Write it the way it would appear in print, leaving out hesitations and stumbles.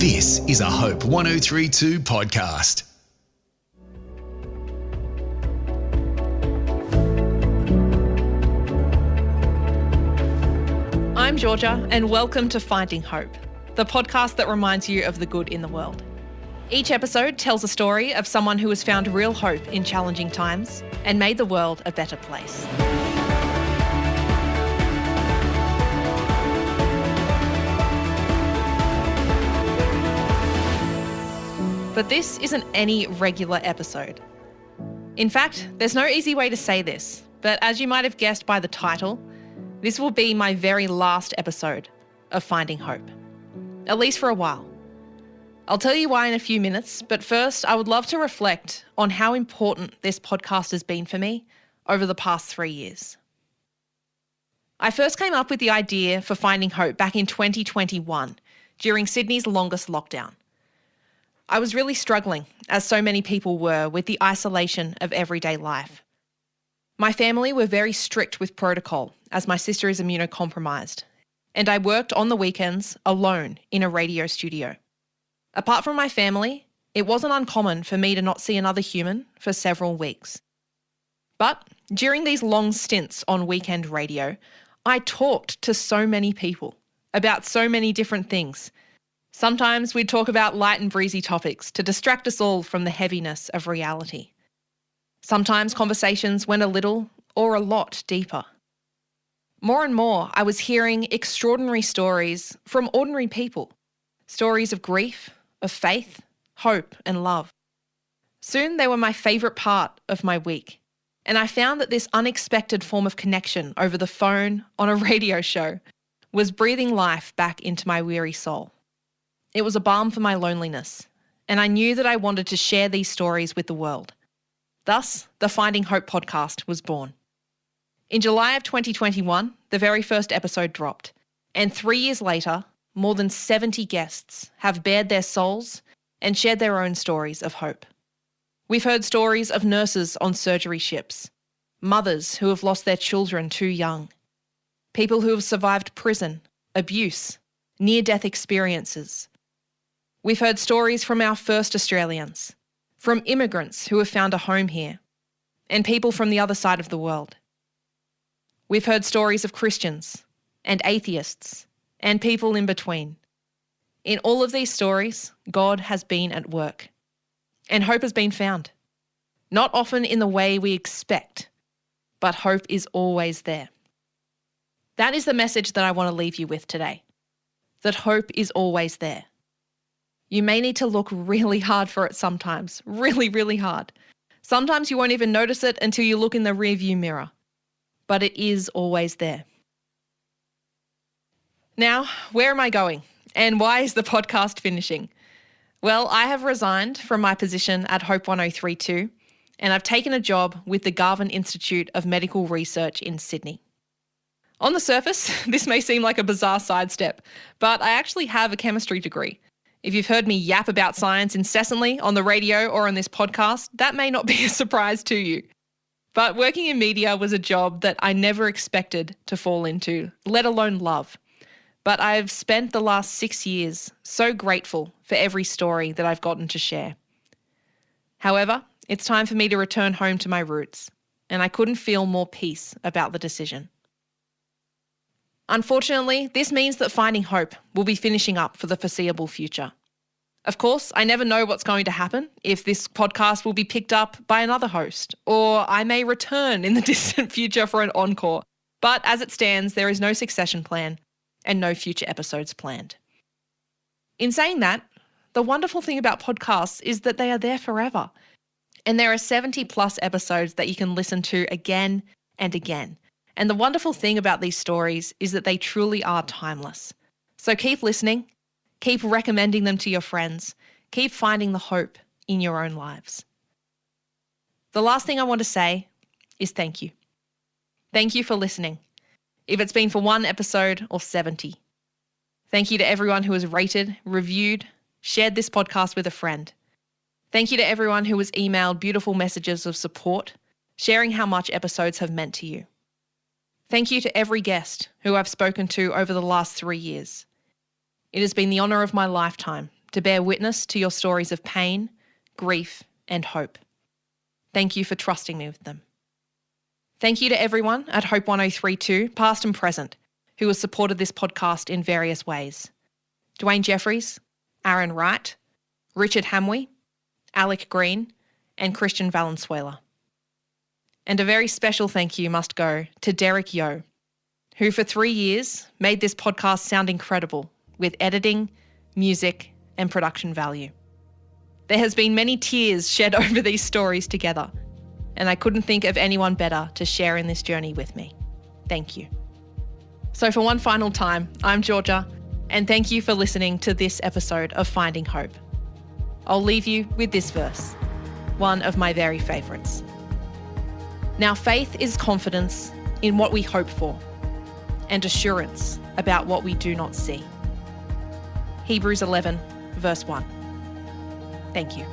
This is a Hope 1032 podcast. I'm Georgia, and welcome to Finding Hope, the podcast that reminds you of the good in the world. Each episode tells a story of someone who has found real hope in challenging times and made the world a better place. But this isn't any regular episode. In fact, there's no easy way to say this, but as you might have guessed by the title, this will be my very last episode of Finding Hope, at least for a while. I'll tell you why in a few minutes, but first I would love to reflect on how important this podcast has been for me over the past 3 years. I first came up with the idea for Finding Hope back in 2021, during Sydney's longest lockdown. I was really struggling, as so many people were, with the isolation of everyday life. My family were very strict with protocol, as my sister is immunocompromised, and I worked on the weekends alone in a radio studio. Apart from my family, it wasn't uncommon for me to not see another human for several weeks. But during these long stints on weekend radio, I talked to so many people about so many different things. Sometimes we'd talk about light and breezy topics to distract us all from the heaviness of reality. Sometimes conversations went a little or a lot deeper. More and more, I was hearing extraordinary stories from ordinary people. Stories of grief, of faith, hope and love. Soon they were my favourite part of my week, and I found that this unexpected form of connection over the phone on a radio show was breathing life back into my weary soul. It was a balm for my loneliness, and I knew that I wanted to share these stories with the world. Thus, the Finding Hope podcast was born. In July of 2021, the very first episode dropped, and 3 years later, more than 70 guests have bared their souls and shared their own stories of hope. We've heard stories of nurses on surgery ships, mothers who have lost their children too young, people who have survived prison, abuse, near-death experiences. We've heard stories from our first Australians, from immigrants who have found a home here, and people from the other side of the world. We've heard stories of Christians and atheists and people in between. In all of these stories, God has been at work, and hope has been found. Not often in the way we expect, but hope is always there. That is the message that I want to leave you with today, that hope is always there. You may need to look really hard for it sometimes, really, really hard. Sometimes you won't even notice it until you look in the rearview mirror, but it is always there. Now, where am I going? And why is the podcast finishing? Well, I have resigned from my position at Hope 1032, and I've taken a job with the Garvan Institute of Medical Research in Sydney. On the surface, this may seem like a bizarre sidestep, but I actually have a chemistry degree. If you've heard me yap about science incessantly on the radio or on this podcast, that may not be a surprise to you. But working in media was a job that I never expected to fall into, let alone love. But I've spent the last 6 years so grateful for every story that I've gotten to share. However, it's time for me to return home to my roots, and I couldn't feel more peace about the decision. Unfortunately, this means that Finding Hope will be finishing up for the foreseeable future. Of course, I never know what's going to happen, if this podcast will be picked up by another host, or I may return in the distant future for an encore. But as it stands, there is no succession plan and no future episodes planned. In saying that, the wonderful thing about podcasts is that they are there forever. And there are 70 plus episodes that you can listen to again and again. And the wonderful thing about these stories is that they truly are timeless. So keep listening, keep recommending them to your friends, keep finding the hope in your own lives. The last thing I want to say is thank you. Thank you for listening, if it's been for one episode or 70. Thank you to everyone who has rated, reviewed, shared this podcast with a friend. Thank you to everyone who has emailed beautiful messages of support, sharing how much episodes have meant to you. Thank you to every guest who I've spoken to over the last 3 years. It has been the honour of my lifetime to bear witness to your stories of pain, grief, and hope. Thank you for trusting me with them. Thank you to everyone at Hope 1032, past and present, who has supported this podcast in various ways. Dwayne Jeffries, Aaron Wright, Richard Hamwee, Alec Green, and Christian Valenzuela. And a very special thank you must go to Derek Yeo, who for 3 years made this podcast sound incredible with editing, music, and production value. There has been many tears shed over these stories together, and I couldn't think of anyone better to share in this journey with me. Thank you. So for one final time, I'm Georgia, and thank you for listening to this episode of Finding Hope. I'll leave you with this verse, one of my very favourites. Now faith is confidence in what we hope for, and assurance about what we do not see. Hebrews 11, verse 1. Thank you.